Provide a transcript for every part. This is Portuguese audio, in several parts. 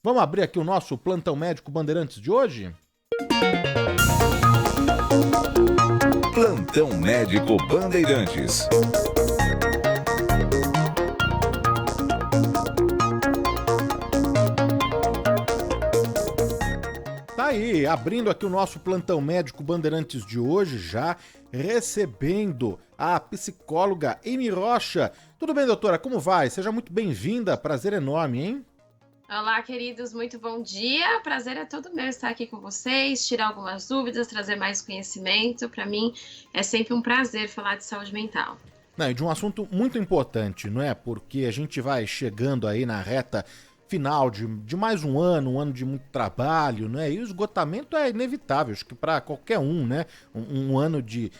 Vamos abrir aqui o nosso Plantão Médico Bandeirantes de hoje? Plantão Médico Bandeirantes. Tá aí, abrindo aqui o nosso Plantão Médico Bandeirantes de hoje, já recebendo a psicóloga Amy Rocha. Tudo bem, doutora? Como vai? Seja muito bem-vinda, prazer enorme, hein? Olá, queridos, muito bom dia. Prazer é todo meu estar aqui com vocês, tirar algumas dúvidas, trazer mais conhecimento. Para mim é sempre um prazer falar de saúde mental. Não, e de um assunto muito importante, não é? Porque a gente vai chegando aí na reta final de mais um ano de muito trabalho, né? E o esgotamento é inevitável, acho que para qualquer um, né? Um ano de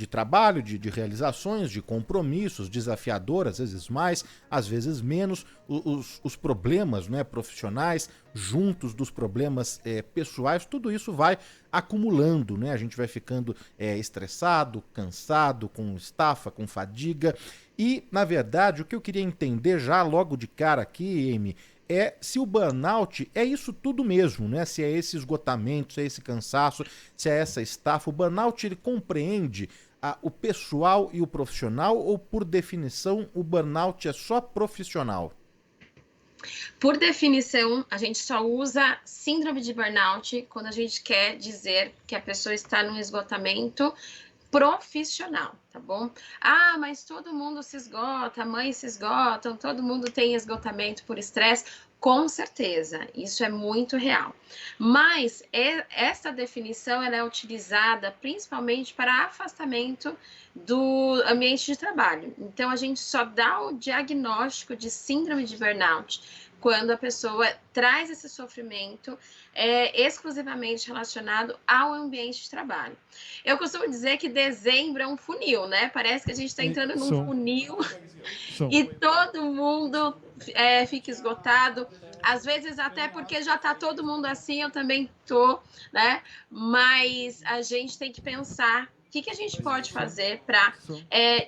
trabalho, de realizações, de compromissos, desafiador, às vezes mais, às vezes menos, os problemas, né, profissionais, juntos dos problemas pessoais, tudo isso vai acumulando, né? A gente vai ficando estressado, cansado, com estafa, com fadiga. E, na verdade, o que eu queria entender já logo de cara aqui, Amy, é se o burnout é isso tudo mesmo, né? Se é esse esgotamento, se é esse cansaço, se é essa estafa. O burnout, ele compreende o pessoal e o profissional ou, por definição, o burnout é só profissional? Por definição, a gente só usa síndrome de burnout quando a gente quer dizer que a pessoa está num esgotamento profissional, tá bom? Ah, mas todo mundo se esgota, mães se esgotam, todo mundo tem esgotamento por estresse. Com certeza, isso é muito real. Mas essa definição ela é utilizada principalmente para afastamento do ambiente de trabalho. Então, a gente só dá o diagnóstico de síndrome de burnout quando a pessoa traz esse sofrimento exclusivamente relacionado ao ambiente de trabalho. Eu costumo dizer que dezembro é um funil, né? Parece que a gente está entrando num funil e todo mundo fica esgotado. Às vezes até porque já está todo mundo assim, eu também tô, né? Mas a gente tem que pensar o que a gente pode fazer para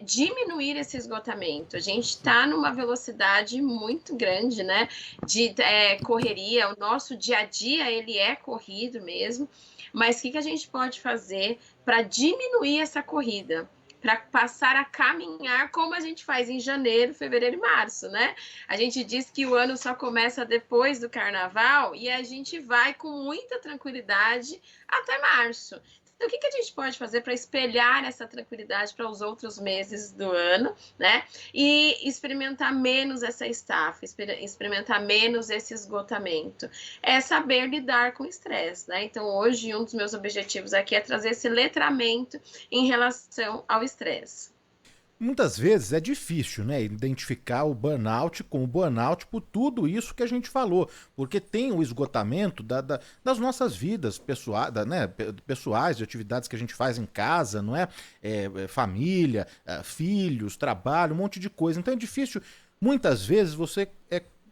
diminuir esse esgotamento. A gente está numa velocidade muito grande, né? De correria. O nosso dia a dia ele é corrido mesmo. Mas o que a gente pode fazer para diminuir essa corrida? Para passar a caminhar como a gente faz em janeiro, fevereiro e março, né? A gente diz que o ano só começa depois do carnaval e a gente vai com muita tranquilidade até março. Então, o que a gente pode fazer para espelhar essa tranquilidade para os outros meses do ano, né? E experimentar menos essa estafa, experimentar menos esse esgotamento. É saber lidar com o estresse, né? Então, hoje, um dos meus objetivos aqui é trazer esse letramento em relação ao estresse. Muitas vezes é difícil, né, identificar o burnout como burnout por tudo isso que a gente falou, porque tem o esgotamento das nossas vidas pessoais, pessoais, de atividades que a gente faz em casa, não é? Família, filhos, trabalho, um monte de coisa. Então é difícil, muitas vezes, você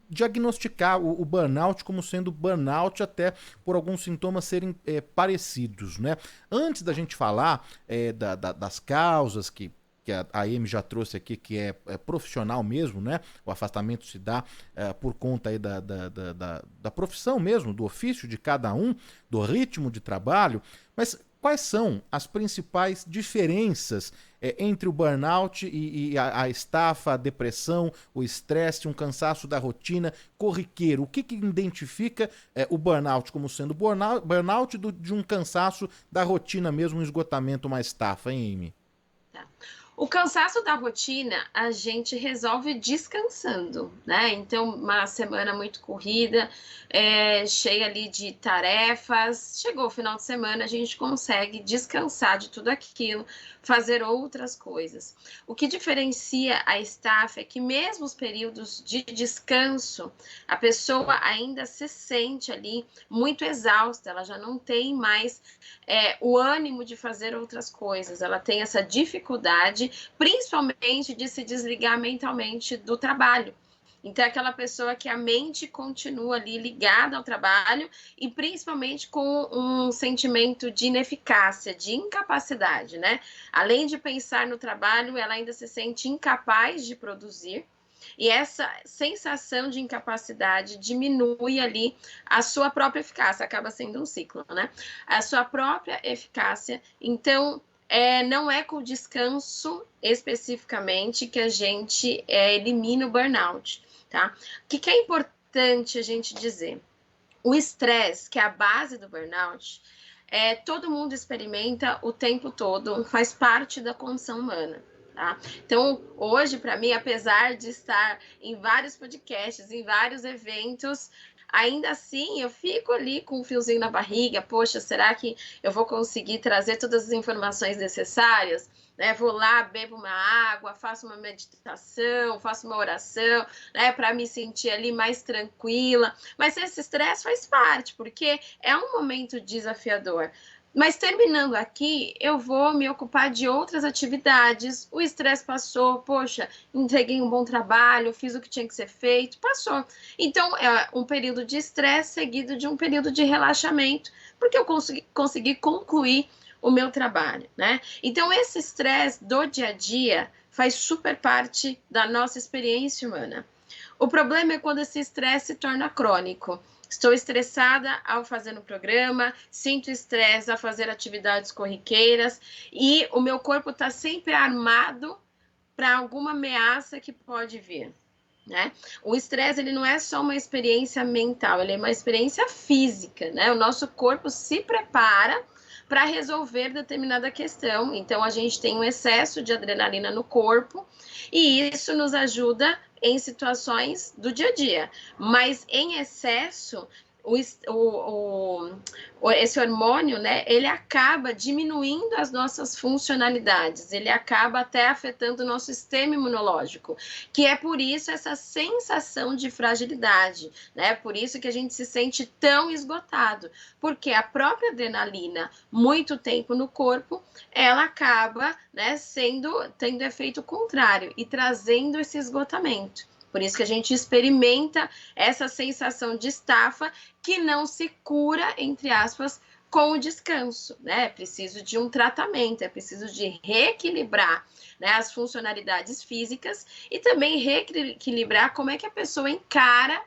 diagnosticar o burnout como sendo burnout até por alguns sintomas serem parecidos, né? Antes da gente falar das causas que a Amy já trouxe aqui, que é profissional mesmo, né? O afastamento se dá por conta aí da profissão mesmo, do ofício de cada um, do ritmo de trabalho. Mas quais são as principais diferenças entre o burnout e a estafa, a depressão, o estresse, um cansaço da rotina corriqueiro? O que identifica o burnout como sendo burnout de um cansaço da rotina mesmo, um esgotamento, uma estafa, hein, Amy? Tá. O cansaço da rotina a gente resolve descansando, né? Então, uma semana muito corrida, cheia ali de tarefas, chegou o final de semana, a gente consegue descansar de tudo aquilo, fazer outras coisas. O que diferencia a estafa é que mesmo os períodos de descanso, a pessoa ainda se sente ali muito exausta, ela já não tem mais o ânimo de fazer outras coisas, ela tem essa dificuldade, principalmente de se desligar mentalmente do trabalho. Então, é aquela pessoa que a mente continua ali ligada ao trabalho e principalmente com um sentimento de ineficácia, de incapacidade, né? Além de pensar no trabalho, ela ainda se sente incapaz de produzir. E essa sensação de incapacidade diminui ali a sua própria eficácia, acaba sendo um ciclo, né? A sua própria eficácia. Então, não é com o descanso especificamente que a gente elimina o burnout, tá? O que é importante a gente dizer? O estresse, que é a base do burnout, todo mundo experimenta o tempo todo, faz parte da condição humana. Tá? Então, hoje, para mim, apesar de estar em vários podcasts, em vários eventos, ainda assim eu fico ali com um fiozinho na barriga. Poxa, será que eu vou conseguir trazer todas as informações necessárias? Né? Vou lá, bebo uma água, faço uma meditação, faço uma oração, né, para me sentir ali mais tranquila. Mas esse estresse faz parte, porque é um momento desafiador. Mas terminando aqui, eu vou me ocupar de outras atividades. O estresse passou, poxa, entreguei um bom trabalho, fiz o que tinha que ser feito, passou. Então, é um período de estresse seguido de um período de relaxamento, porque eu consegui concluir o meu trabalho, né? Então, esse estresse do dia a dia faz super parte da nossa experiência humana. O problema é quando esse estresse se torna crônico. Estou estressada ao fazer no programa, sinto estresse ao fazer atividades corriqueiras e o meu corpo está sempre armado para alguma ameaça que pode vir, né? O estresse, ele não é só uma experiência mental, ele é uma experiência física, né? O nosso corpo se prepara para resolver determinada questão. Então, a gente tem um excesso de adrenalina no corpo e isso nos ajuda em situações do dia a dia. Mas, em excesso, esse hormônio, né, ele acaba diminuindo as nossas funcionalidades, ele acaba até afetando o nosso sistema imunológico, que é por isso essa sensação de fragilidade, né, por isso que a gente se sente tão esgotado, porque a própria adrenalina, muito tempo no corpo, ela acaba, né, tendo efeito contrário e trazendo esse esgotamento. Por isso que a gente experimenta essa sensação de estafa que não se cura, entre aspas, com o descanso, né? É preciso de um tratamento, é preciso de reequilibrar, né, as funcionalidades físicas e também reequilibrar como é que a pessoa encara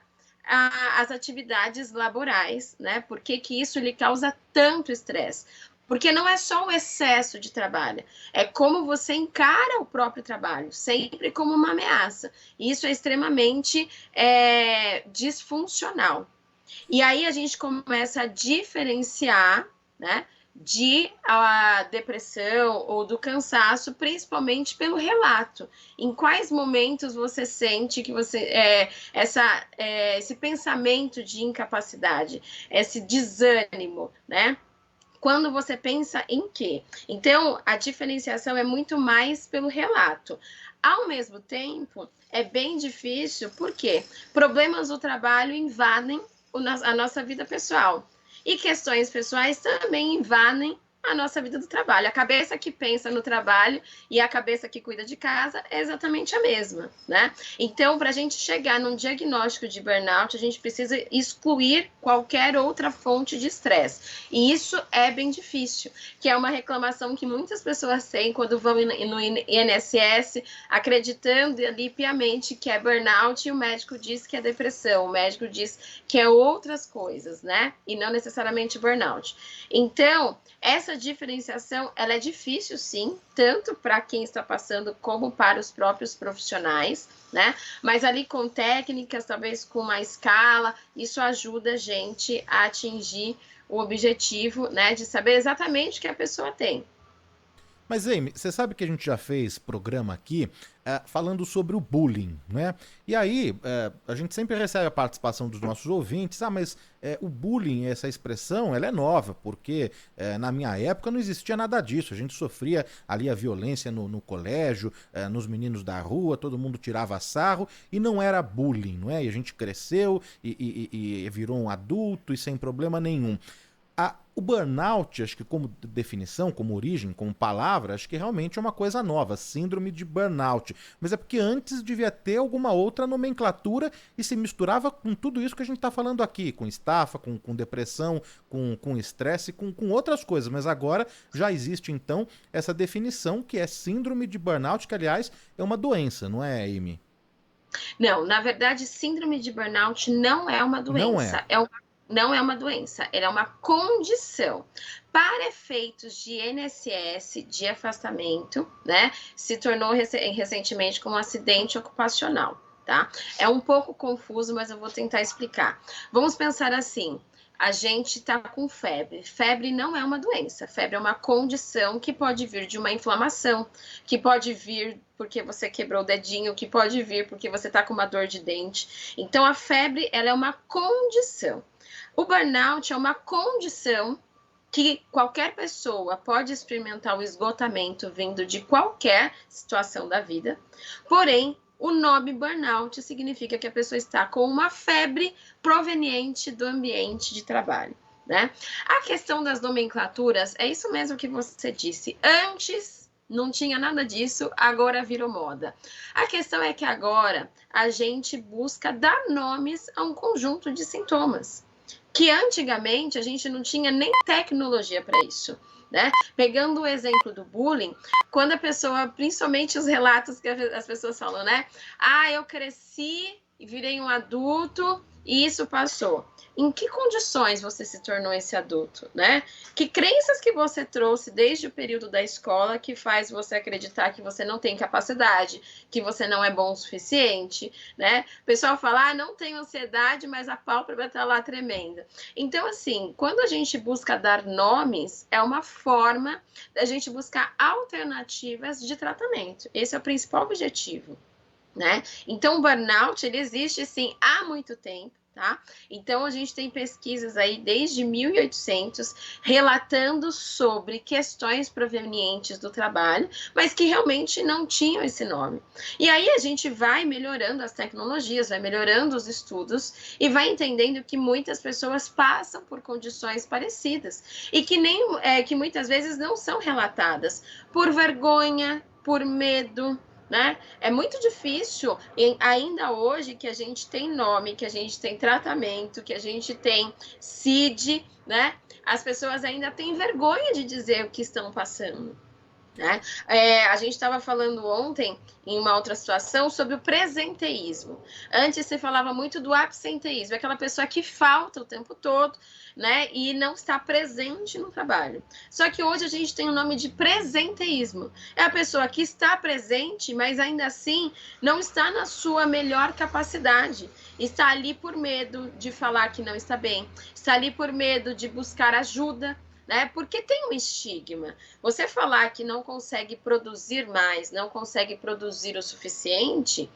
as atividades laborais, né? Por que isso lhe causa tanto estresse? Porque não é só o excesso de trabalho, é como você encara o próprio trabalho, sempre como uma ameaça. Isso é extremamente disfuncional. E aí a gente começa a diferenciar, né, a depressão ou do cansaço, principalmente pelo relato. Em quais momentos você sente que esse pensamento de incapacidade, esse desânimo, né? Quando você pensa em quê? Então, a diferenciação é muito mais pelo relato. Ao mesmo tempo, é bem difícil, porque problemas do trabalho invadem a nossa vida pessoal. E questões pessoais também invadem a nossa vida do trabalho. A cabeça que pensa no trabalho e a cabeça que cuida de casa é exatamente a mesma, né? Então, para a gente chegar num diagnóstico de burnout, a gente precisa excluir qualquer outra fonte de estresse. E isso é bem difícil, que é uma reclamação que muitas pessoas têm quando vão no INSS, acreditando ali piamente que é burnout e o médico diz que é depressão, o médico diz que é outras coisas, né? E não necessariamente burnout. Então, essa diferenciação, ela é difícil, sim, tanto para quem está passando como para os próprios profissionais, né? Mas ali com técnicas, talvez com uma escala, isso ajuda a gente a atingir o objetivo, né? De saber exatamente o que a pessoa tem. Mas, Amy, você sabe que a gente já fez programa aqui falando sobre o bullying, né? E aí, a gente sempre recebe a participação dos nossos ouvintes, mas o bullying, essa expressão, ela é nova, porque na minha época não existia nada disso. A gente sofria ali a violência no colégio, nos meninos da rua, todo mundo tirava sarro e não era bullying, não é? E a gente cresceu e virou um adulto e sem problema nenhum. O burnout, acho que como definição, como origem, como palavra, acho que realmente é uma coisa nova, síndrome de burnout. Mas é porque antes devia ter alguma outra nomenclatura e se misturava com tudo isso que a gente está falando aqui, com estafa, com depressão, com estresse, com outras coisas. Mas agora já existe então essa definição que é síndrome de burnout, que aliás é uma doença, não é, Amy? Não, na verdade, síndrome de burnout não é uma Não é. doença. Não é uma doença, ela é uma condição. Para efeitos de INSS, de afastamento, né? Se tornou recentemente como um acidente ocupacional, tá? É um pouco confuso, mas eu vou tentar explicar. Vamos pensar assim. A gente está com febre. Febre não é uma doença. Febre é uma condição que pode vir de uma inflamação, que pode vir porque você quebrou o dedinho, que pode vir porque você está com uma dor de dente. Então, a febre, ela é uma condição. O burnout é uma condição que qualquer pessoa pode experimentar o esgotamento vindo de qualquer situação da vida, porém, o nome burnout significa que a pessoa está com uma febre proveniente do ambiente de trabalho, né? A questão das nomenclaturas é isso mesmo que você disse. Antes não tinha nada disso, agora virou moda. A questão é que agora a gente busca dar nomes a um conjunto de sintomas, que antigamente a gente não tinha nem tecnologia para isso. Né? Pegando o exemplo do bullying, quando a pessoa, principalmente os relatos que as pessoas falam, né? Ah, eu cresci e virei um adulto e isso passou. Em que condições você se tornou esse adulto, né? Que crenças que você trouxe desde o período da escola que faz você acreditar que você não tem capacidade, que você não é bom o suficiente, né? O pessoal fala, ah, não tenho ansiedade, mas a pálpebra tá lá tremenda. Então, assim, quando a gente busca dar nomes, é uma forma da gente buscar alternativas de tratamento. Esse é o principal objetivo, né? Então, o burnout, ele existe, sim, há muito tempo, tá? Então, a gente tem pesquisas aí desde 1800 relatando sobre questões provenientes do trabalho, mas que realmente não tinham esse nome. E aí a gente vai melhorando as tecnologias, vai melhorando os estudos e vai entendendo que muitas pessoas passam por condições parecidas e que que muitas vezes não são relatadas por vergonha, por medo, né? É muito difícil, ainda hoje, que a gente tem nome, que a gente tem tratamento, que a gente tem CID, né? As pessoas ainda têm vergonha de dizer o que estão passando, né? A gente estava falando ontem, em uma outra situação, sobre o presenteísmo. Antes se falava muito do absenteísmo, aquela pessoa que falta o tempo todo, né? E não está presente no trabalho. Só que hoje a gente tem o nome de presenteísmo. É a pessoa que está presente, mas ainda assim não está na sua melhor capacidade. Está ali por medo de falar que não está bem, está ali por medo de buscar ajuda, né? Porque tem um estigma. Você falar que não consegue produzir mais, não consegue produzir o suficiente,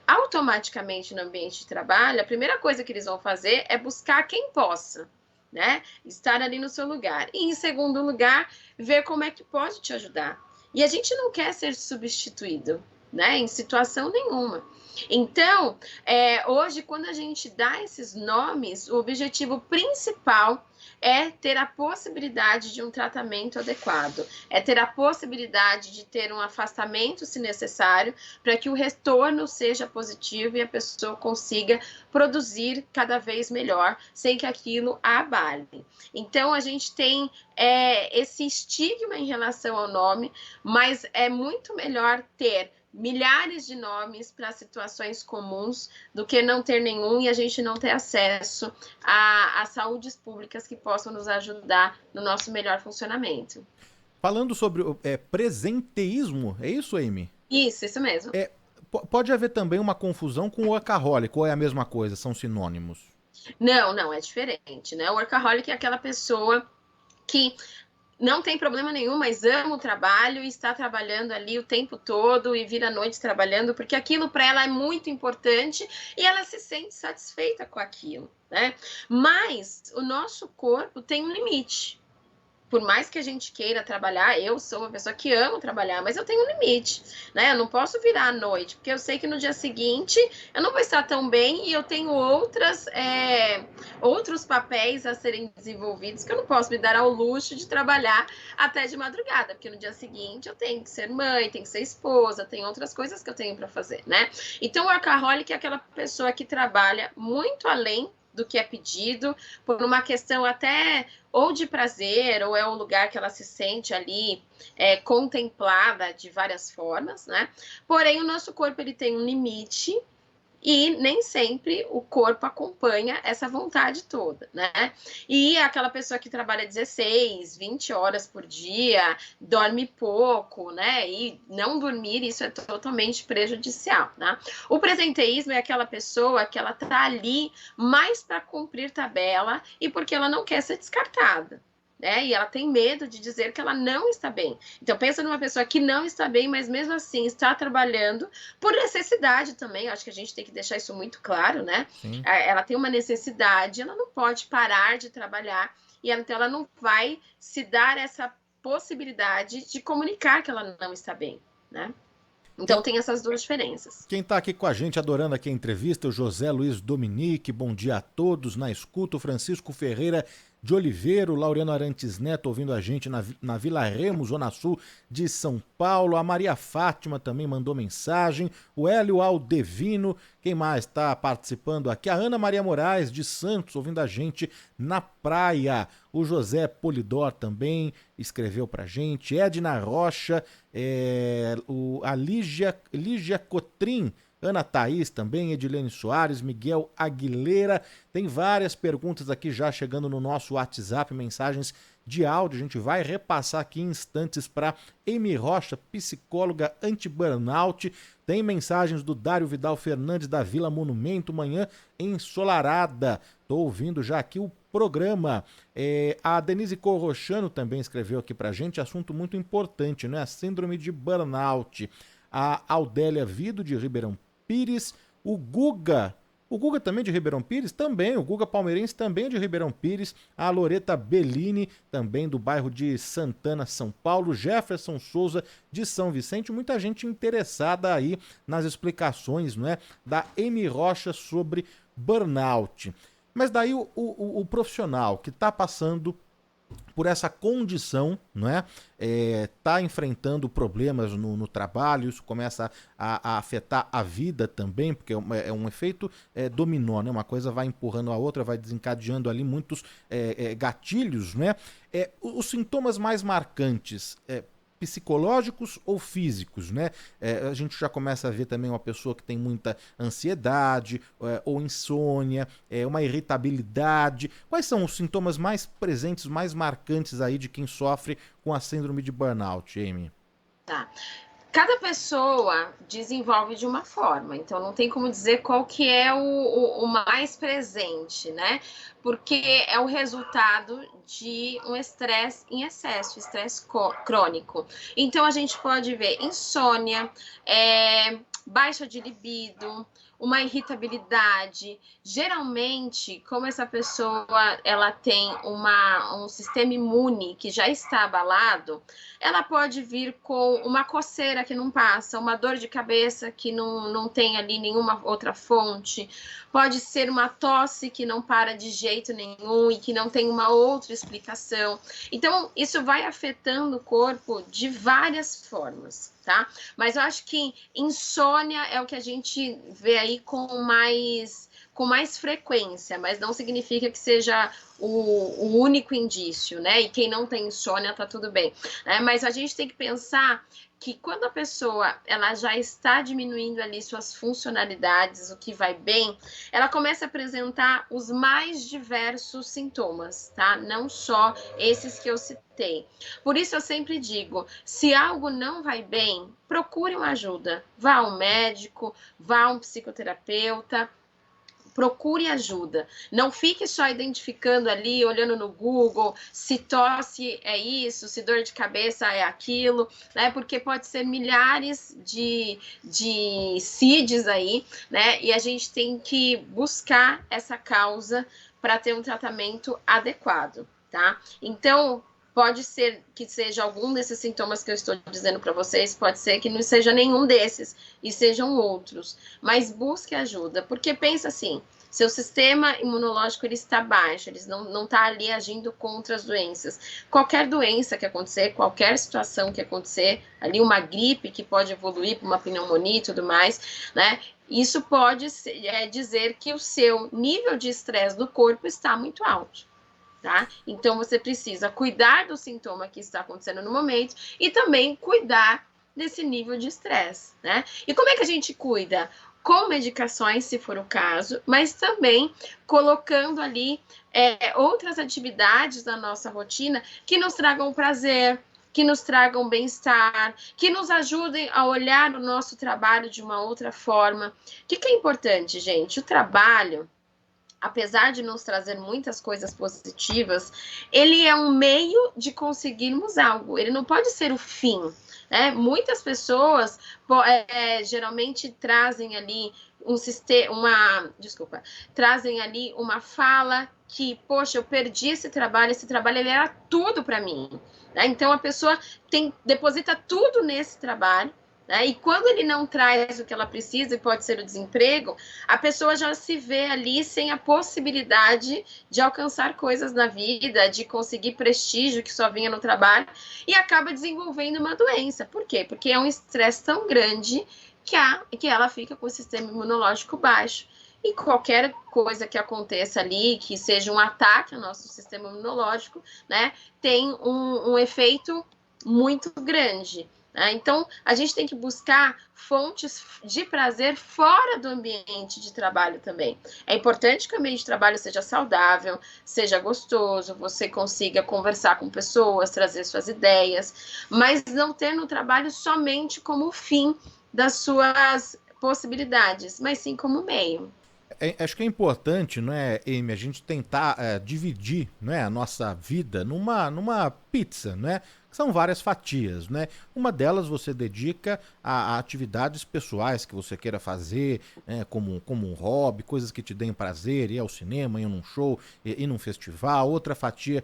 automaticamente no ambiente de trabalho, a primeira coisa que eles vão fazer é buscar quem possa, né? Estar ali no seu lugar. E, em segundo lugar, ver como é que pode te ajudar. E a gente não quer ser substituído, né? Em situação nenhuma. Então, hoje, quando a gente dá esses nomes, o objetivo principal é ter a possibilidade de um tratamento adequado, é ter a possibilidade de ter um afastamento, se necessário, para que o retorno seja positivo e a pessoa consiga produzir cada vez melhor, sem que aquilo a abale. Então, a gente tem esse estigma em relação ao nome, mas é muito melhor ter milhares de nomes para situações comuns do que não ter nenhum e a gente não ter acesso a saúdes públicas que possam nos ajudar no nosso melhor funcionamento. Falando sobre presenteísmo, é isso, Amy? Isso mesmo. Pode haver também uma confusão com o workaholic, ou é a mesma coisa, são sinônimos? Não, é diferente, né? O workaholic é aquela pessoa que não tem problema nenhum, mas ama o trabalho e está trabalhando ali o tempo todo e vira a noite trabalhando, porque aquilo para ela é muito importante e ela se sente satisfeita com aquilo, né? Mas o nosso corpo tem um limite. Por mais que a gente queira trabalhar, eu sou uma pessoa que amo trabalhar, mas eu tenho um limite, né? Eu não posso virar à noite, porque eu sei que no dia seguinte eu não vou estar tão bem e eu tenho outros papéis a serem desenvolvidos que eu não posso me dar ao luxo de trabalhar até de madrugada, porque no dia seguinte eu tenho que ser mãe, tenho que ser esposa, tem outras coisas que eu tenho para fazer, né? Então, o workaholic é aquela pessoa que trabalha muito além do que é pedido, por uma questão até ou de prazer, ou é um lugar que ela se sente ali contemplada de várias formas, né? Porém, o nosso corpo ele tem um limite E nem sempre o corpo acompanha essa vontade toda, né? E aquela pessoa que trabalha 16, 20 horas por dia, dorme pouco, né? E não dormir, isso é totalmente prejudicial, né? O presenteísmo é aquela pessoa que ela tá ali mais para cumprir tabela e porque ela não quer ser descartada. Né? E ela tem medo de dizer que ela não está bem. Então, pensa numa pessoa que não está bem, mas mesmo assim está trabalhando por necessidade também. Eu acho que a gente tem que deixar isso muito claro, né? Sim. Ela tem uma necessidade, ela não pode parar de trabalhar e então ela não vai se dar essa possibilidade de comunicar que ela não está bem, né? Então tem essas duas diferenças. Quem está aqui com a gente, adorando aqui a entrevista, é o José Luiz Dominique, bom dia a todos, na escuta, o Francisco Ferreira de Oliveira, o Laureano Arantes Neto ouvindo a gente na Vila Remo, Zona Sul de São Paulo, a Maria Fátima também mandou mensagem, o Hélio Aldevino, quem mais está participando aqui? A Ana Maria Moraes de Santos ouvindo a gente na praia, o José Polidor também escreveu pra gente, Edna Rocha, a Lígia Cotrim, Ana Thaís também, Edilene Soares, Miguel Aguilera, tem várias perguntas aqui já chegando no nosso WhatsApp, mensagens de áudio, a gente vai repassar aqui em instantes para Amy Rocha, psicóloga anti-burnout, tem mensagens do Dário Vidal Fernandes da Vila Monumento, manhã ensolarada, tô ouvindo já aqui o programa, a Denise Corrochano também escreveu aqui pra gente, assunto muito importante, né, a síndrome de burnout, a Audélia Vido de Ribeirão Pires, o Guga também de Ribeirão Pires, também, o Guga Palmeirense também de Ribeirão Pires, a Loreta Bellini, também do bairro de Santana, São Paulo, Jefferson Souza de São Vicente, muita gente interessada aí nas explicações, não é, da Amy Rocha sobre burnout. Mas daí o profissional que está passando por essa condição, não é? Tá enfrentando problemas no trabalho, isso começa a afetar a vida também, porque é um efeito dominó, né? Uma coisa vai empurrando a outra, vai desencadeando ali muitos gatilhos, né? Os sintomas mais marcantes, psicológicos ou físicos, né? A gente já começa a ver também uma pessoa que tem muita ansiedade ou insônia, uma irritabilidade. Quais são os sintomas mais presentes, mais marcantes aí de quem sofre com a síndrome de burnout, Amy? Tá. Cada pessoa desenvolve de uma forma, então não tem como dizer qual que é o mais presente, né? Porque é o resultado de um estresse em excesso, estresse crônico. Então a gente pode ver insônia, baixa de libido, uma irritabilidade. Geralmente, como essa pessoa ela tem um sistema imune que já está abalado, ela pode vir com uma coceira que não passa, uma dor de cabeça que não tem ali nenhuma outra fonte, pode ser uma tosse que não para de jeito nenhum e que não tem uma outra explicação. Então, isso vai afetando o corpo de várias formas, tá? Mas eu acho que insônia é o que a gente vê aí com mais frequência, mas não significa que seja o único indício, né? E quem não tem insônia tá tudo bem, né? Mas a gente tem que pensar que quando a pessoa ela já está diminuindo ali suas funcionalidades, o que vai bem, ela começa a apresentar os mais diversos sintomas, tá? Não só esses que eu citei. Por isso eu sempre digo, se algo não vai bem, procure uma ajuda. Vá ao médico, vá a um psicoterapeuta, procure ajuda. Não fique só identificando ali, olhando no Google, se tosse é isso, se dor de cabeça é aquilo, né? Porque pode ser milhares de CIDs aí, né? E a gente tem que buscar essa causa para ter um tratamento adequado, tá? Então, pode ser que seja algum desses sintomas que eu estou dizendo para vocês, pode ser que não seja nenhum desses e sejam outros, mas busque ajuda, porque pensa assim, seu sistema imunológico ele está baixo, ele não está ali agindo contra as doenças. Qualquer doença que acontecer, qualquer situação que acontecer, ali uma gripe que pode evoluir para uma pneumonia e tudo mais, né? Isso pode dizer que o seu nível de estresse do corpo está muito alto. Tá? Então você precisa cuidar do sintoma que está acontecendo no momento e também cuidar desse nível de estresse, né? E como é que a gente cuida? com medicações, se for o caso, mas também colocando ali outras atividades na nossa rotina que nos tragam prazer, que nos tragam bem-estar, que nos ajudem a olhar o nosso trabalho de uma outra forma. O que é importante, gente? O trabalho, apesar de nos trazer muitas coisas positivas, ele é um meio de conseguirmos algo, ele não pode ser o fim. Muitas pessoas geralmente trazem ali trazem ali uma fala que, poxa, eu perdi esse trabalho ele era tudo para mim. Então a pessoa deposita tudo nesse trabalho. E quando ele não traz o que ela precisa, e pode ser o desemprego, a pessoa já se vê ali sem a possibilidade de alcançar coisas na vida, de conseguir prestígio que só vinha no trabalho, e acaba desenvolvendo uma doença. Por quê? Porque é um estresse tão grande que ela fica com o sistema imunológico baixo. E qualquer coisa que aconteça ali, que seja um ataque ao nosso sistema imunológico, tem um efeito muito grande. Então, a gente tem que buscar fontes de prazer fora do ambiente de trabalho também. É importante que o ambiente de trabalho seja saudável, seja gostoso, você consiga conversar com pessoas, trazer suas ideias, mas não ter no trabalho somente como fim das suas possibilidades, mas sim como meio. Acho que é importante, não é, Amy, a gente tentar dividir, não é, a nossa vida numa pizza, né? São várias fatias, né? Uma delas você dedica a atividades pessoais que você queira fazer, como um hobby, coisas que te deem prazer, ir ao cinema, ir num show, ir num festival. Outra fatia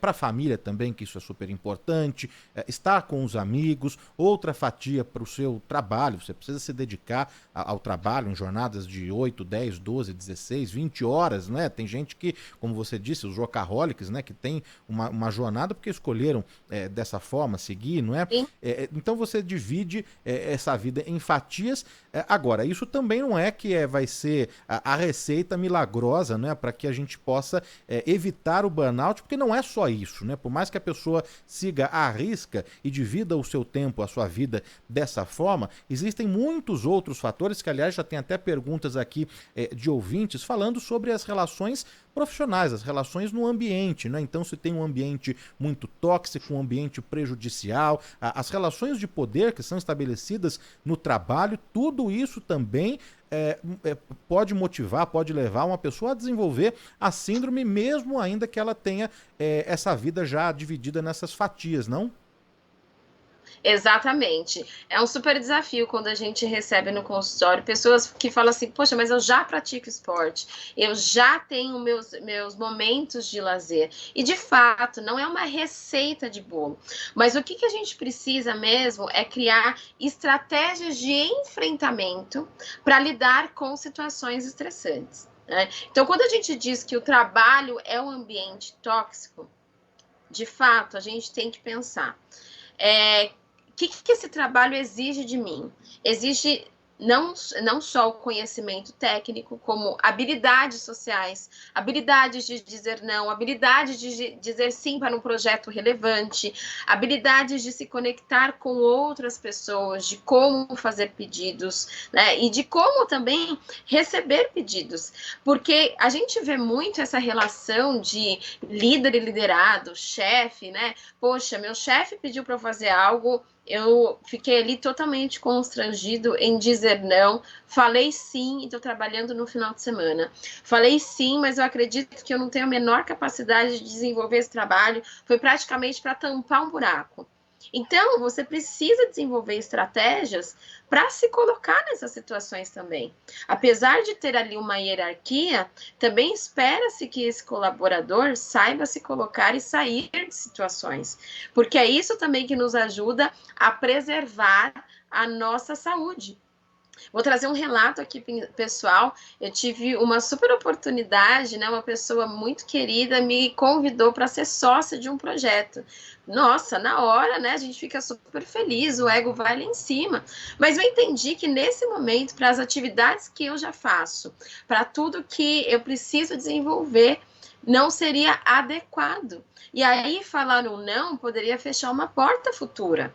para a família também, que isso é super importante, estar com os amigos. Outra fatia para o seu trabalho, você precisa se dedicar ao trabalho em jornadas de 8, 10, 12, 16, 20 horas, né? Tem gente que, como você disse, os workaholics, né, que tem uma jornada porque escolheram dessa forma seguir, não é? Então você divide essa vida em fatias. Agora, isso também não é que vai ser a receita milagrosa, né, para que a gente possa evitar o burnout, porque não é só isso, né? Por mais que a pessoa siga à risca e divida o seu tempo, a sua vida dessa forma, existem muitos outros fatores que, aliás, já tem até perguntas aqui de ouvintes falando sobre as relações profissionais, as relações no ambiente, né? Então, se tem um ambiente muito tóxico, um ambiente prejudicial, as relações de poder que são estabelecidas no trabalho, tudo isso também pode motivar, pode levar uma pessoa a desenvolver a síndrome, mesmo ainda que ela tenha essa vida já dividida nessas fatias, não? Exatamente. É um super desafio quando a gente recebe no consultório pessoas que falam assim, poxa, mas eu já pratico esporte, eu já tenho meus momentos de lazer. E, de fato, não é uma receita de bolo. Mas o que a gente precisa mesmo é criar estratégias de enfrentamento para lidar com situações estressantes. Então, quando a gente diz que o trabalho é um ambiente tóxico, de fato, a gente tem que pensar. O que esse trabalho exige de mim? Exige não só o conhecimento técnico, como habilidades sociais, habilidades de dizer não, habilidades de dizer sim para um projeto relevante, habilidades de se conectar com outras pessoas, de como fazer pedidos, e de como também receber pedidos. Porque a gente vê muito essa relação de líder e liderado, chefe, Poxa, meu chefe pediu para eu fazer algo, eu fiquei ali totalmente constrangido em dizer não. Falei sim e estou trabalhando no final de semana. Falei sim, mas eu acredito que eu não tenho a menor capacidade de desenvolver esse trabalho. Foi praticamente para tampar um buraco. Então, você precisa desenvolver estratégias para se colocar nessas situações também. Apesar de ter ali uma hierarquia, também espera-se que esse colaborador saiba se colocar e sair de situações, porque é isso também que nos ajuda a preservar a nossa saúde. Vou trazer um relato aqui, pessoal. Eu tive uma super oportunidade, uma pessoa muito querida me convidou para ser sócia de um projeto. Nossa, na hora, a gente fica super feliz, o ego vai lá em cima. Mas eu entendi que nesse momento, para as atividades que eu já faço, para tudo que eu preciso desenvolver, não seria adequado. E aí, falar um não poderia fechar uma porta futura.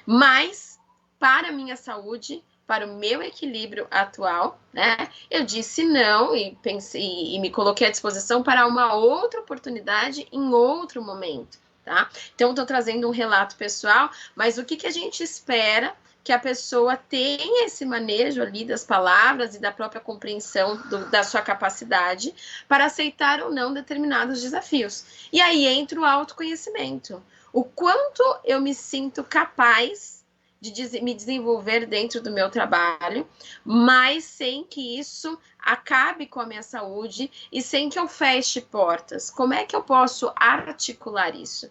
Mas, para a minha saúde, para o meu equilíbrio atual, né? Eu disse não e pensei e me coloquei à disposição para uma outra oportunidade em outro momento, tá? Então, estou trazendo um relato pessoal, mas o que a gente espera que a pessoa tenha esse manejo ali das palavras e da própria compreensão da sua capacidade para aceitar ou não determinados desafios. E aí entra o autoconhecimento. O quanto eu me sinto capaz de me desenvolver dentro do meu trabalho, mas sem que isso acabe com a minha saúde e sem que eu feche portas. Como é que eu posso articular isso?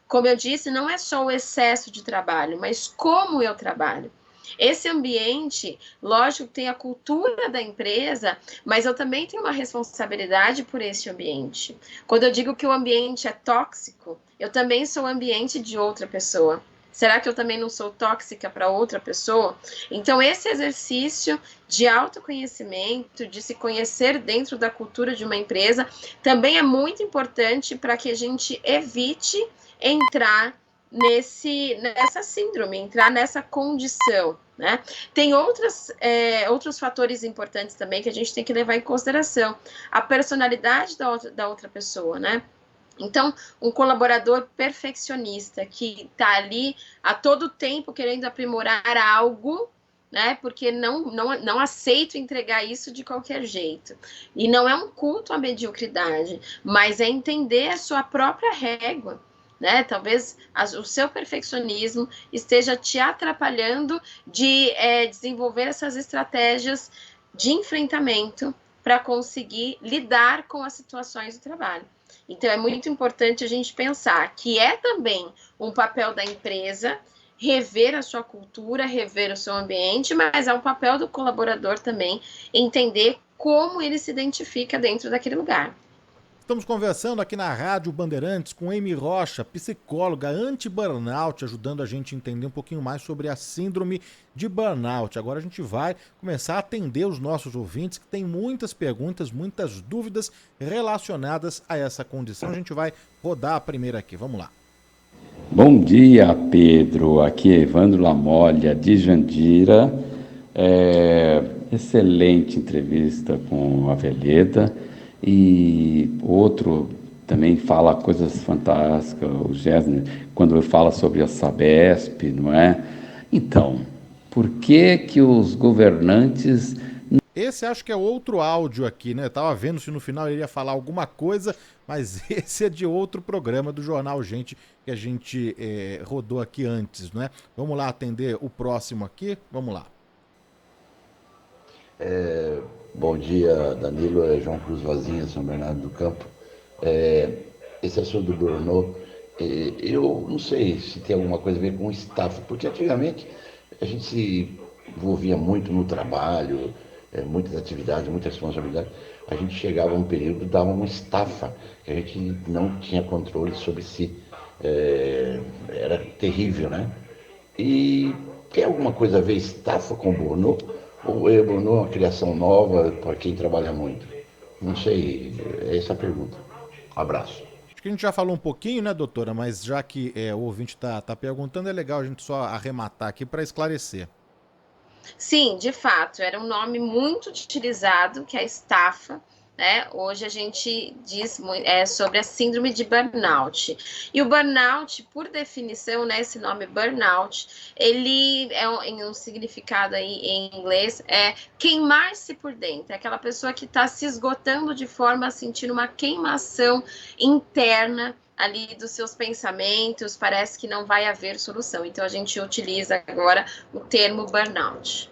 Como eu disse, não é só o excesso de trabalho, mas como eu trabalho. Esse ambiente, lógico, tem a cultura da empresa, mas eu também tenho uma responsabilidade por esse ambiente. Quando eu digo que o ambiente é tóxico, eu também sou o ambiente de outra pessoa. Será que eu também não sou tóxica para outra pessoa? Então, esse exercício de autoconhecimento, de se conhecer dentro da cultura de uma empresa, também é muito importante para que a gente evite entrar nessa síndrome, entrar nessa condição, né? Tem outros fatores importantes também que a gente tem que levar em consideração. A personalidade da outra pessoa, né? Então, um colaborador perfeccionista que está ali a todo tempo querendo aprimorar algo, né? Porque não aceito entregar isso de qualquer jeito. E não é um culto à mediocridade, mas é entender a sua própria régua. Né? Talvez o seu perfeccionismo esteja te atrapalhando de desenvolver essas estratégias de enfrentamento para conseguir lidar com as situações do trabalho. Então, é muito importante a gente pensar que é também um papel da empresa rever a sua cultura, rever o seu ambiente, mas é um papel do colaborador também entender como ele se identifica dentro daquele lugar. Estamos conversando aqui na Rádio Bandeirantes com Amy Rocha, psicóloga anti-burnout, ajudando a gente a entender um pouquinho mais sobre a síndrome de burnout. Agora a gente vai começar a atender os nossos ouvintes que têm muitas perguntas, muitas dúvidas relacionadas a essa condição. A gente vai rodar a primeira aqui, vamos lá. Bom dia, Pedro. Aqui é Evandro Lamolha, de Jandira. Excelente entrevista com a Veleda. E outro também fala coisas fantásticas, o Gessner, quando fala sobre a Sabesp, não é? Então, por que os governantes... Esse acho que é outro áudio aqui, né? Eu tava vendo se no final ele ia falar alguma coisa, mas esse é de outro programa do Jornal Gente que a gente rodou aqui antes, né? Vamos lá atender o próximo aqui? Vamos lá. Bom dia, Danilo, João Cruz Vazinha, São Bernardo do Campo. Esse assunto do burnout, eu não sei se tem alguma coisa a ver com estafa, porque antigamente a gente se envolvia muito no trabalho, muitas atividades, muita responsabilidade. A gente chegava a um período, dava uma estafa, que a gente não tinha controle sobre si. Era terrível, né? E tem alguma coisa a ver estafa com burnout? Ou o burnout é uma criação nova para quem trabalha muito? Não sei, é essa a pergunta. Abraço. Acho que a gente já falou um pouquinho, né, doutora? Mas já que o ouvinte tá perguntando, é legal a gente só arrematar aqui para esclarecer. Sim, de fato, era um nome muito utilizado, que é a estafa, né? Hoje a gente diz sobre a síndrome de burnout. E o burnout, por definição, né, esse nome burnout, ele em um significado aí em inglês, é queimar-se por dentro. É aquela pessoa que está se esgotando de forma a sentir uma queimação interna ali dos seus pensamentos, parece que não vai haver solução. Então, a gente utiliza agora o termo burnout.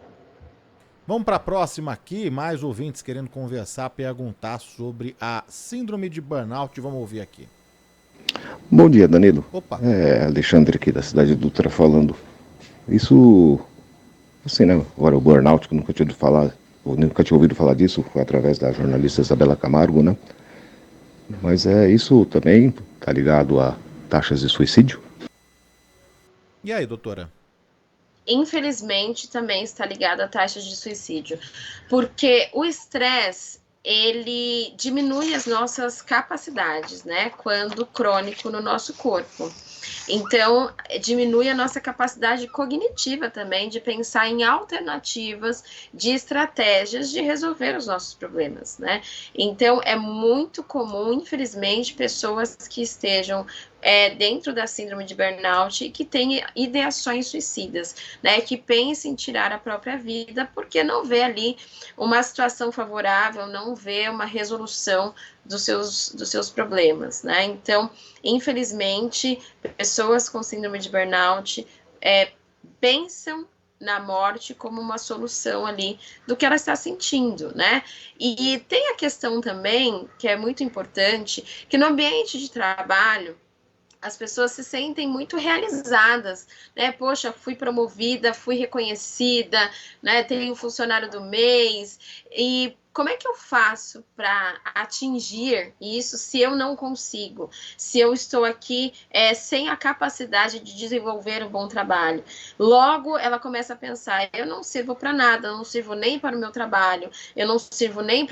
Vamos para a próxima aqui, mais ouvintes querendo conversar, perguntar sobre a síndrome de burnout. Vamos ouvir aqui. Bom dia, Danilo. Opa. Alexandre aqui da cidade de Dutra falando. Isso, assim, né? Agora o burnout, que eu nunca tinha ouvido falar disso, foi através da jornalista Isabela Camargo, né? Mas isso também tá ligado a taxas de suicídio? E aí, doutora? Infelizmente, também está ligado a taxas de suicídio, porque o estresse, ele diminui as nossas capacidades, né? Quando crônico no nosso corpo. Então, diminui a nossa capacidade cognitiva também de pensar em alternativas, de estratégias de resolver os nossos problemas, né? Então, é muito comum, infelizmente, pessoas que estejam dentro da síndrome de burnout e que tenham ideações suicidas, né? Que pensem em tirar a própria vida porque não vê ali uma situação favorável, não vê uma resolução dos seus problemas, né? Então, infelizmente, pessoas com síndrome de burnout pensam na morte como uma solução ali do que ela está sentindo, né? E tem a questão também, que é muito importante, que no ambiente de trabalho, as pessoas se sentem muito realizadas, né? Poxa, fui promovida, fui reconhecida, né? Tenho um funcionário do mês. E como é que eu faço para atingir isso se eu não consigo? Se eu estou aqui sem a capacidade de desenvolver um bom trabalho? Logo, ela começa a pensar, eu não sirvo para nada, eu não sirvo nem para o meu trabalho, eu não sirvo nem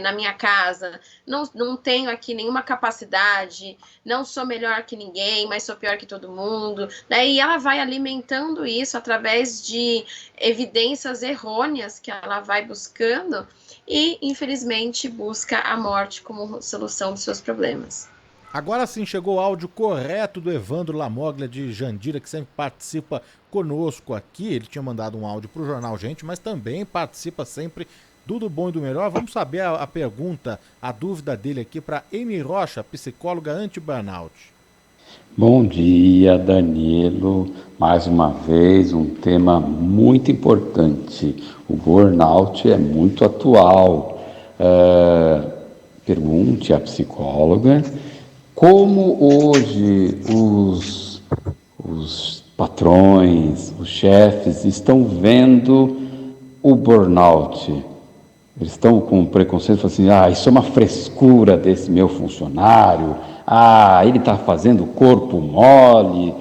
na minha casa, não tenho aqui nenhuma capacidade, não sou melhor que ninguém, mas sou pior que todo mundo, né? E ela vai alimentando isso através de evidências errôneas que ela vai buscando e, infelizmente, busca a morte como solução dos seus problemas. Agora sim chegou o áudio correto do Evandro Lamoglia de Jandira, que sempre participa conosco aqui. Ele tinha mandado um áudio para o Jornal Gente, mas também participa sempre do Bom e do Melhor. Vamos saber a pergunta, a dúvida dele aqui para Amy Rocha, psicóloga anti-burnout. Bom dia, Danilo. Mais uma vez, um tema muito importante. O burnout é muito atual. Pergunte à psicóloga como hoje os patrões, os chefes estão vendo o burnout. Eles estão com preconceito, assim, isso é uma frescura desse meu funcionário, ele está fazendo corpo mole.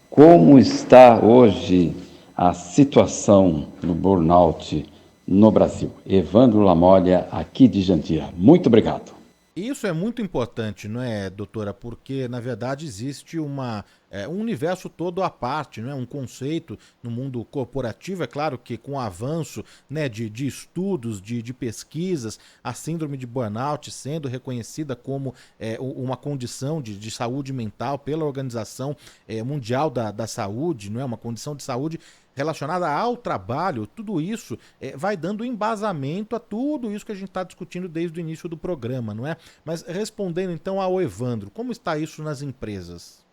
Como está hoje a situação do burnout no Brasil? Evandro Lamoglia, aqui de Jandira. Muito obrigado. Isso é muito importante, não é, doutora? Porque, na verdade, existe um universo todo à parte, não é? Um conceito no mundo corporativo. É claro que com o avanço, né, de estudos, de pesquisas, a síndrome de burnout sendo reconhecida como uma condição de saúde mental pela Organização Mundial da Saúde, não é? Uma condição de saúde relacionada ao trabalho, tudo isso vai dando embasamento a tudo isso que a gente está discutindo desde o início do programa, não é? Mas respondendo então ao Evandro, como está isso nas empresas?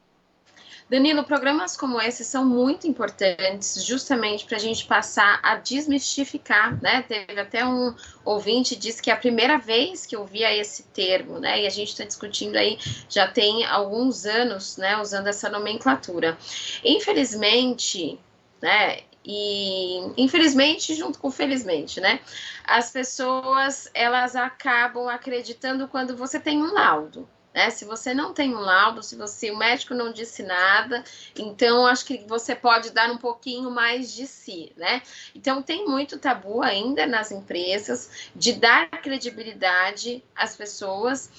Danilo, programas como esse são muito importantes justamente para a gente passar a desmistificar, né? Teve até um ouvinte que disse que é a primeira vez que eu via esse termo, né? E a gente está discutindo aí já tem alguns anos, né? Usando essa nomenclatura. Infelizmente, né? E infelizmente junto com felizmente, né? As pessoas elas acabam acreditando quando você tem um laudo. Né? Se você não tem um laudo, se o médico não disse nada, então acho que você pode dar um pouquinho mais de si, né? Então tem muito tabu ainda nas empresas de dar credibilidade às pessoas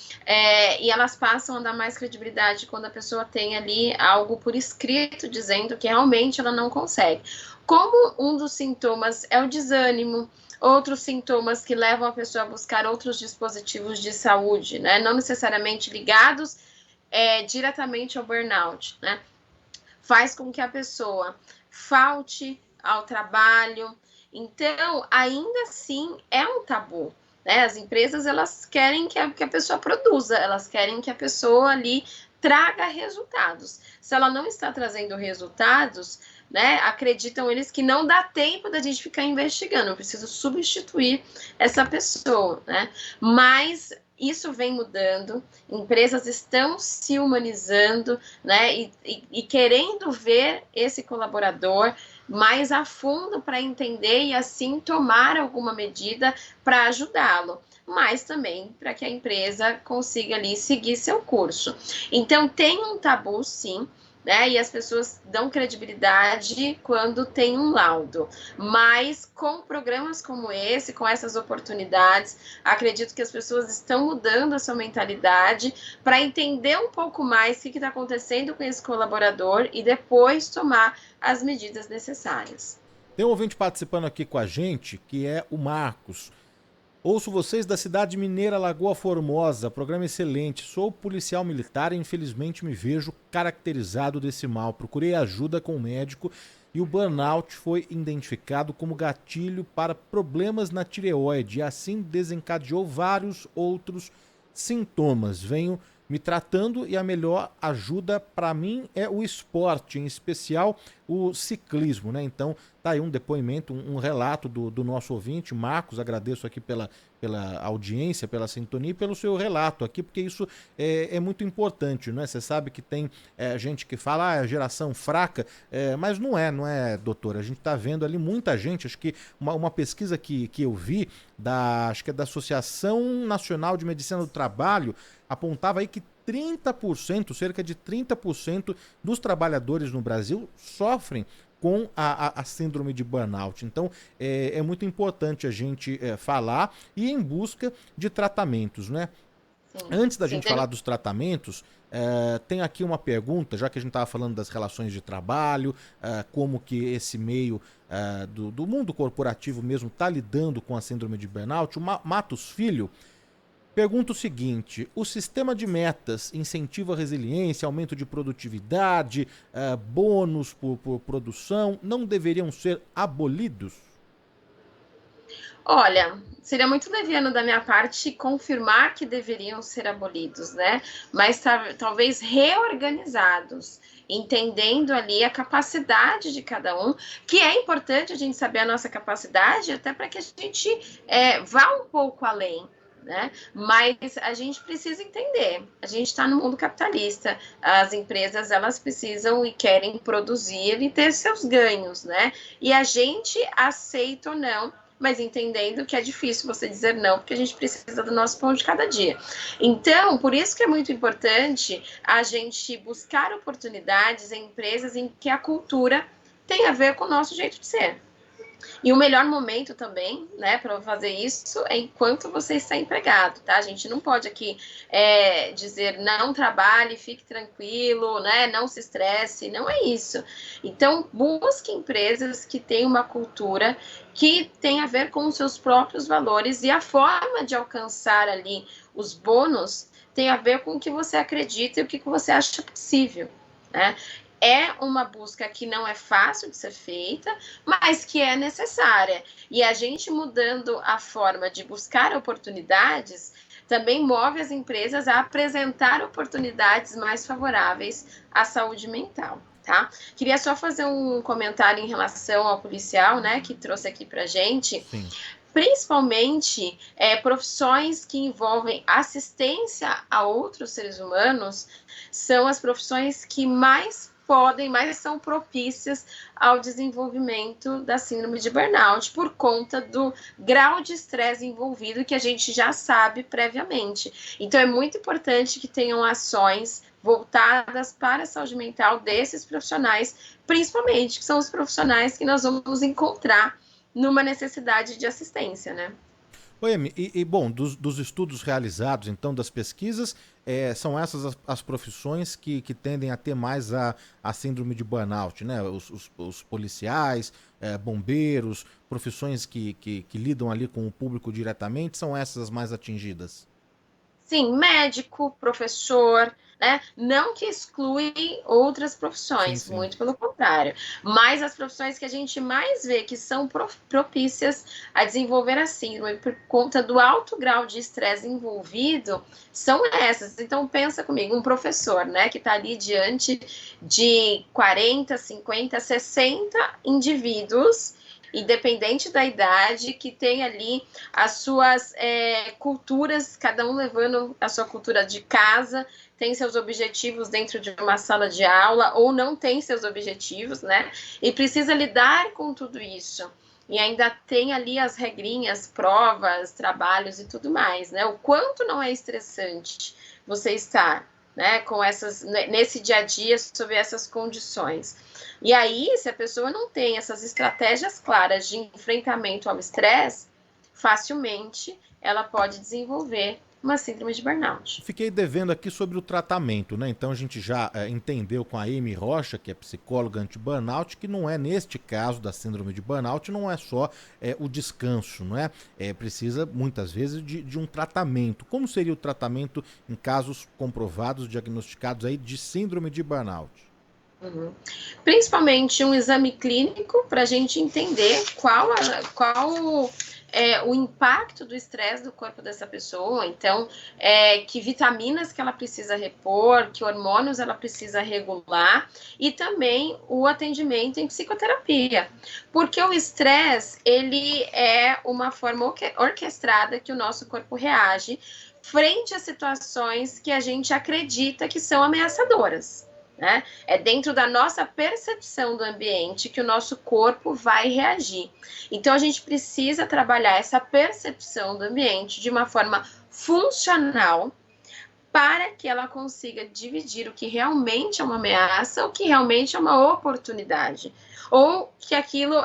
e elas passam a dar mais credibilidade quando a pessoa tem ali algo por escrito dizendo que realmente ela não consegue. Como um dos sintomas é o desânimo, outros sintomas que levam a pessoa a buscar outros dispositivos de saúde, né? Não necessariamente ligados diretamente ao burnout, né? Faz com que a pessoa falte ao trabalho. Então, ainda assim, é um tabu, né? As empresas, elas querem que a pessoa produza, elas querem que a pessoa ali traga resultados. Se ela não está trazendo resultados, né, acreditam eles que não dá tempo da gente ficar investigando, eu preciso substituir essa pessoa, né? Mas isso vem mudando, empresas estão se humanizando, né, e querendo ver esse colaborador mais a fundo para entender e assim tomar alguma medida para ajudá-lo, mas também para que a empresa consiga ali seguir seu curso. Então tem um tabu sim, né? E as pessoas dão credibilidade quando tem um laudo. Mas com programas como esse, com essas oportunidades, acredito que as pessoas estão mudando a sua mentalidade para entender um pouco mais o que está acontecendo com esse colaborador e depois tomar as medidas necessárias. Tem um ouvinte participando aqui com a gente, que é o Marcos. Ouço vocês da cidade mineira Lagoa Formosa, programa excelente. Sou policial militar e infelizmente me vejo caracterizado desse mal. Procurei ajuda com o médico e o burnout foi identificado como gatilho para problemas na tireoide e assim desencadeou vários outros sintomas. Venho me tratando e a melhor ajuda para mim é o esporte, em especial o ciclismo, né? Então tá aí um depoimento, um relato do nosso ouvinte, Marcos. Agradeço aqui pela audiência, pela sintonia e pelo seu relato aqui, porque isso é muito importante, né? Você sabe que tem gente que fala, é geração fraca, mas não é, doutor. A gente tá vendo ali muita gente, acho que uma pesquisa que eu vi, acho que é da Associação Nacional de Medicina do Trabalho, apontava aí que 30%, cerca de 30% dos trabalhadores no Brasil sofrem com a síndrome de burnout. Então, é muito importante a gente falar e ir em busca de tratamentos, né? Sim, antes da gente falar dos tratamentos, tem aqui uma pergunta, já que a gente estava falando das relações de trabalho, como que esse meio do mundo corporativo mesmo está lidando com a síndrome de burnout. O Matos Filho pergunta o seguinte: o sistema de metas incentiva a resiliência, aumento de produtividade, bônus por produção, não deveriam ser abolidos? Olha, seria muito leviano da minha parte confirmar que deveriam ser abolidos, né? Mas talvez reorganizados, entendendo ali a capacidade de cada um, que é importante a gente saber a nossa capacidade, até para que a gente vá um pouco além, né? Mas a gente precisa entender, a gente está no mundo capitalista, as empresas elas precisam e querem produzir e ter seus ganhos, né? E a gente aceita ou não, mas entendendo que é difícil você dizer não, porque a gente precisa do nosso pão de cada dia. Então, por isso que é muito importante a gente buscar oportunidades em empresas em que a cultura tem a ver com o nosso jeito de ser. E o melhor momento também, né, para fazer isso é enquanto você está empregado, tá? A gente não pode aqui dizer não trabalhe, fique tranquilo, né, não se estresse, não é isso. Então, busque empresas que tenham uma cultura que tem a ver com os seus próprios valores e a forma de alcançar ali os bônus tem a ver com o que você acredita e o que você acha possível, né? É uma busca que não é fácil de ser feita, mas que é necessária. E a gente mudando a forma de buscar oportunidades também move as empresas a apresentar oportunidades mais favoráveis à saúde mental, tá? Queria só fazer um comentário em relação ao policial, né, que trouxe aqui pra gente. Sim. Principalmente profissões que envolvem assistência a outros seres humanos são as profissões que mais são propícias ao desenvolvimento da síndrome de burnout por conta do grau de estresse envolvido que a gente já sabe previamente. Então é muito importante que tenham ações voltadas para a saúde mental desses profissionais, principalmente, que são os profissionais que nós vamos encontrar numa necessidade de assistência, né? Oi, bom, dos estudos realizados, então, das pesquisas, são essas as profissões que tendem a ter mais a síndrome de burnout, né? Os policiais, bombeiros, profissões que lidam ali com o público diretamente, são essas as mais atingidas? Sim, médico, professor, né? Não que exclui outras profissões, Sim. Muito pelo contrário. Mas as profissões que a gente mais vê que são propícias a desenvolver a síndrome por conta do alto grau de estresse envolvido são essas. Então pensa comigo, um professor, né, que está ali diante de 40, 50, 60 indivíduos, independente da idade, que tem ali as suas culturas, cada um levando a sua cultura de casa, tem seus objetivos dentro de uma sala de aula, ou não tem seus objetivos, né? E precisa lidar com tudo isso. E ainda tem ali as regrinhas, provas, trabalhos e tudo mais, né? O quanto não é estressante você estar né, nesse dia a dia, sob essas condições. E aí, se a pessoa não tem essas estratégias claras de enfrentamento ao estresse, facilmente ela pode desenvolver uma síndrome de burnout. Fiquei devendo aqui sobre o tratamento, né? Então a gente já entendeu com a Amy Rocha, que é psicóloga anti-burnout, que não é, neste caso da síndrome de burnout, não é só o descanso, não é? Precisa, muitas vezes, de um tratamento. Como seria o tratamento em casos comprovados, diagnosticados aí de síndrome de burnout? Principalmente um exame clínico para a gente entender qual o impacto do estresse do corpo dessa pessoa. Então, que vitaminas que ela precisa repor, que hormônios ela precisa regular, e também o atendimento em psicoterapia. Porque o estresse, ele é uma forma orquestrada que o nosso corpo reage frente a situações que a gente acredita que são ameaçadoras. Né? É dentro da nossa percepção do ambiente que o nosso corpo vai reagir. Então, a gente precisa trabalhar essa percepção do ambiente de uma forma funcional para que ela consiga dividir o que realmente é uma ameaça, o que realmente é uma oportunidade. Ou que aquilo,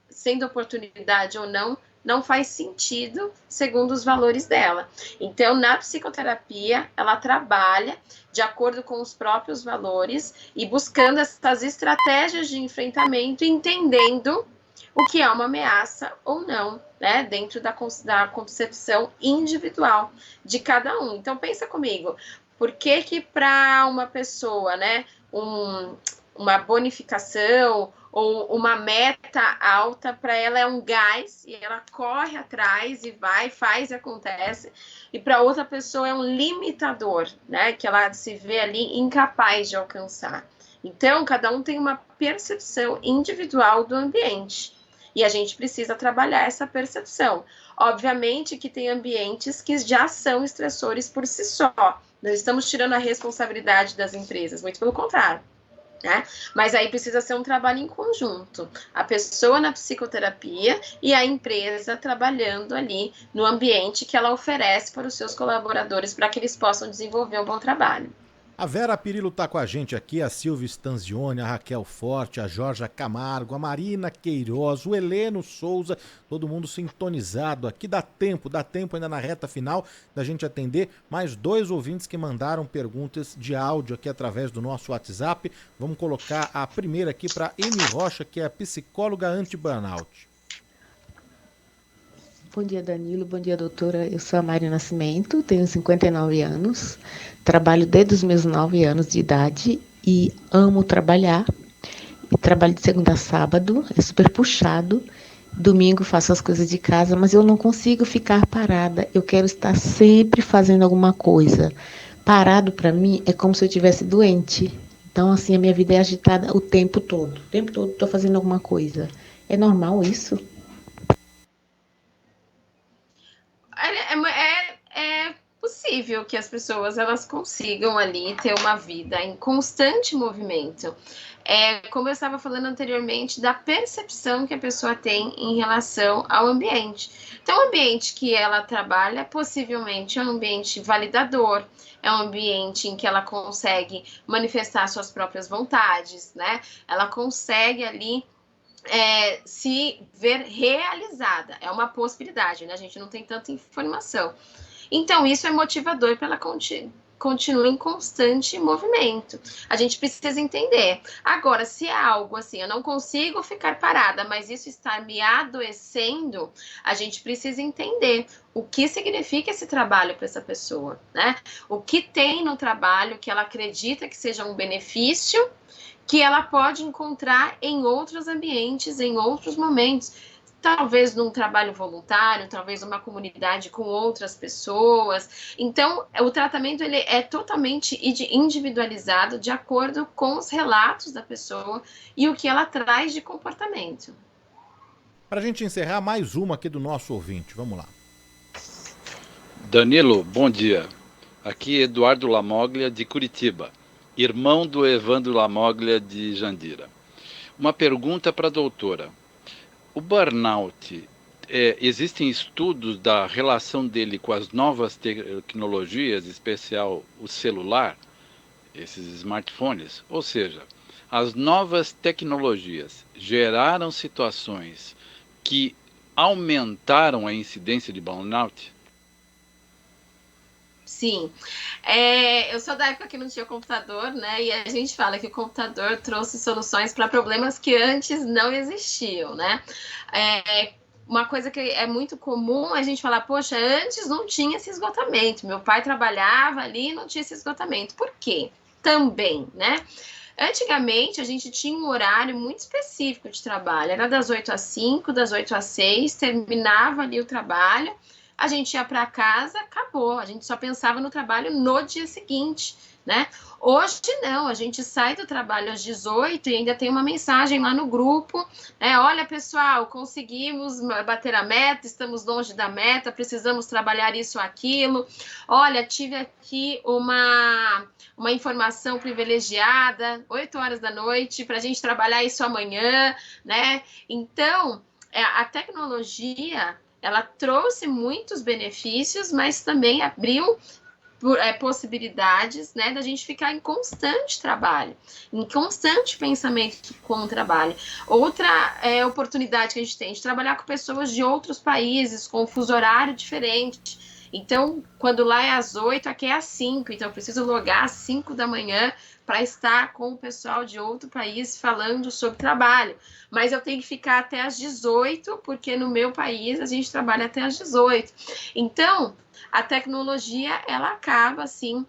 sendo oportunidade ou não faz sentido segundo os valores dela. Então, na psicoterapia, ela trabalha de acordo com os próprios valores e buscando essas estratégias de enfrentamento, entendendo o que é uma ameaça ou não, né? Dentro da concepção individual de cada um. Então, pensa comigo, por que para uma pessoa, né, uma bonificação ou uma meta alta, para ela é um gás e ela corre atrás e vai, faz e acontece, e para outra pessoa é um limitador, né, que ela se vê ali incapaz de alcançar. Então, cada um tem uma percepção individual do ambiente e a gente precisa trabalhar essa percepção. Obviamente que tem ambientes que já são estressores por si só, não estamos tirando a responsabilidade das empresas, muito pelo contrário. Né? Mas aí precisa ser um trabalho em conjunto, a pessoa na psicoterapia e a empresa trabalhando ali no ambiente que ela oferece para os seus colaboradores para que eles possam desenvolver um bom trabalho. A Vera Pirillo tá com a gente aqui, a Silvia Stanzioni, a Raquel Forte, a Jorja Camargo, a Marina Queiroz, o Heleno Souza, todo mundo sintonizado aqui. Dá tempo ainda na reta final da gente atender mais 2 ouvintes que mandaram perguntas de áudio aqui através do nosso WhatsApp. Vamos colocar a primeira aqui para Amy Rocha, que é a psicóloga anti-burnout. Bom dia, Danilo. Bom dia, doutora. Eu sou a Mari Nascimento, tenho 59 anos, trabalho desde os meus 9 anos de idade e amo trabalhar. E trabalho de segunda a sábado, é super puxado. Domingo faço as coisas de casa, mas eu não consigo ficar parada. Eu quero estar sempre fazendo alguma coisa. Parado, para mim, é como se eu estivesse doente. Então, assim, a minha vida é agitada o tempo todo. O tempo todo estou fazendo alguma coisa. É normal isso? É possível que as pessoas elas consigam ali ter uma vida em constante movimento. Como eu estava falando anteriormente, da percepção que a pessoa tem em relação ao ambiente. Então, o ambiente que ela trabalha possivelmente é um ambiente validador, é um ambiente em que ela consegue manifestar suas próprias vontades, né? Ela consegue ali se ver realizada. É uma possibilidade, né? A gente não tem tanta informação. Então, isso é motivador para ela continuar em constante movimento. A gente precisa entender. Agora, se é algo assim, eu não consigo ficar parada, mas isso está me adoecendo, a gente precisa entender o que significa esse trabalho para essa pessoa, né? O que tem no trabalho que ela acredita que seja um benefício que ela pode encontrar em outros ambientes, em outros momentos, talvez num trabalho voluntário, talvez numa comunidade com outras pessoas. Então, o tratamento ele é totalmente individualizado de acordo com os relatos da pessoa e o que ela traz de comportamento. Para a gente encerrar, mais uma aqui do nosso ouvinte. Vamos lá. Danilo, bom dia. Aqui Eduardo Lamoglia, de Curitiba, irmão do Evandro Lamoglia, de Jandira. Uma pergunta para a doutora. O burnout, existem estudos da relação dele com as novas tecnologias, em especial o celular? esses smartphones, ou seja, as novas tecnologias geraram situações que aumentaram a incidência de burnout? Sim, eu sou da época que não tinha computador, né? E a gente fala que o computador trouxe soluções para problemas que antes não existiam, né? Uma coisa que é muito comum a gente falar, poxa, antes não tinha esse esgotamento. Meu pai trabalhava ali e não tinha esse esgotamento. Por quê? Também, né? Antigamente, a gente tinha um horário muito específico de trabalho. Era das 8 às 5, das 8 às 6, terminava ali o trabalho, a gente ia para casa, acabou. A gente só pensava no trabalho no dia seguinte, né? Hoje não, a gente sai do trabalho às 18 e ainda tem uma mensagem lá no grupo, né? Olha, pessoal, conseguimos bater a meta, estamos longe da meta, precisamos trabalhar isso, aquilo. Olha, tive aqui uma informação privilegiada, 8 horas da noite, para a gente trabalhar isso amanhã, né? Então, a tecnologia, ela trouxe muitos benefícios, mas também abriu possibilidades, né, da gente ficar em constante trabalho, em constante pensamento com o trabalho. Outra oportunidade que a gente tem de trabalhar com pessoas de outros países, com fuso horário diferente. Então, quando lá é às 8, aqui é às 5, então eu preciso logar às 5 da manhã para estar com o pessoal de outro país falando sobre trabalho. Mas eu tenho que ficar até às 18, porque no meu país a gente trabalha até às 18. Então, a tecnologia, ela acaba, assim,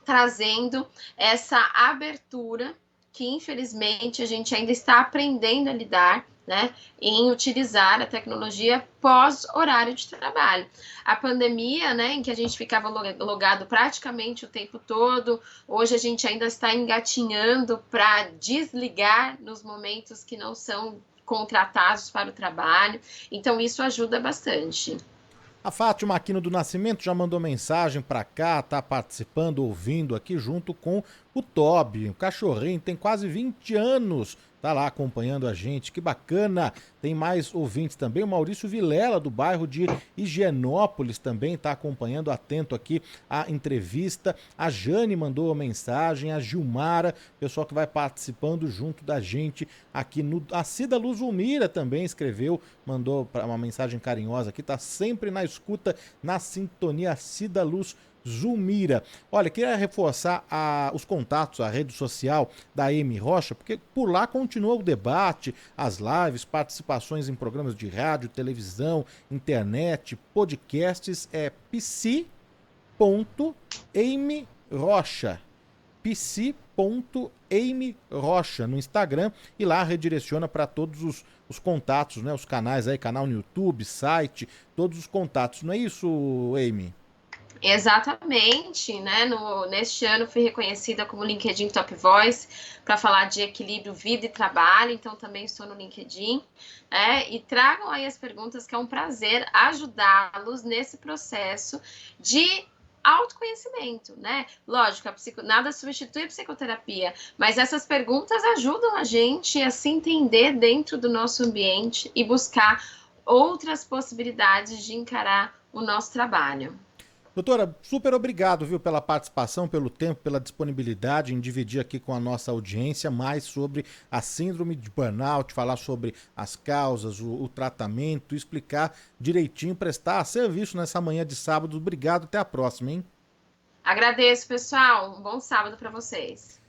trazendo essa abertura que, infelizmente, a gente ainda está aprendendo a lidar, né, em utilizar a tecnologia pós-horário de trabalho. A pandemia, né, em que a gente ficava logado praticamente o tempo todo, hoje a gente ainda está engatinhando para desligar nos momentos que não são contratados para o trabalho, então isso ajuda bastante. A Fátima Aquino do Nascimento já mandou mensagem pra cá, tá participando, ouvindo aqui junto com o Toby, o cachorrinho, tem quase 20 anos, tá lá acompanhando a gente, que bacana. Tem mais ouvintes também, o Maurício Vilela, do bairro de Higienópolis, também tá acompanhando, atento aqui à entrevista. A Jane mandou a mensagem, a Gilmara, pessoal que vai participando junto da gente aqui no... A Cida Luzumira também escreveu, mandou uma mensagem carinhosa aqui, tá sempre na escuta, na sintonia. Cida Luz Zumira. Olha, queria reforçar os contatos, a rede social da Amy Rocha, porque por lá continua o debate, as lives, participações em programas de rádio, televisão, internet, podcasts, pc.amyrocha. pc.amyrocha no Instagram, e lá redireciona para todos os contatos, né, os canais aí, canal no YouTube, site, todos os contatos. Não é isso, Amy? Exatamente, né? Neste ano fui reconhecida como LinkedIn Top Voice para falar de equilíbrio vida e trabalho, então também estou no LinkedIn, né? E tragam aí as perguntas, que é um prazer ajudá-los nesse processo de autoconhecimento, né? Lógico, nada substitui a psicoterapia, mas essas perguntas ajudam a gente a se entender dentro do nosso ambiente e buscar outras possibilidades de encarar o nosso trabalho. Doutora, super obrigado, viu, pela participação, pelo tempo, pela disponibilidade em dividir aqui com a nossa audiência mais sobre a síndrome de burnout, falar sobre as causas, o tratamento, explicar direitinho, prestar serviço nessa manhã de sábado. Obrigado, até a próxima, hein? Agradeço, pessoal. Um bom sábado para vocês.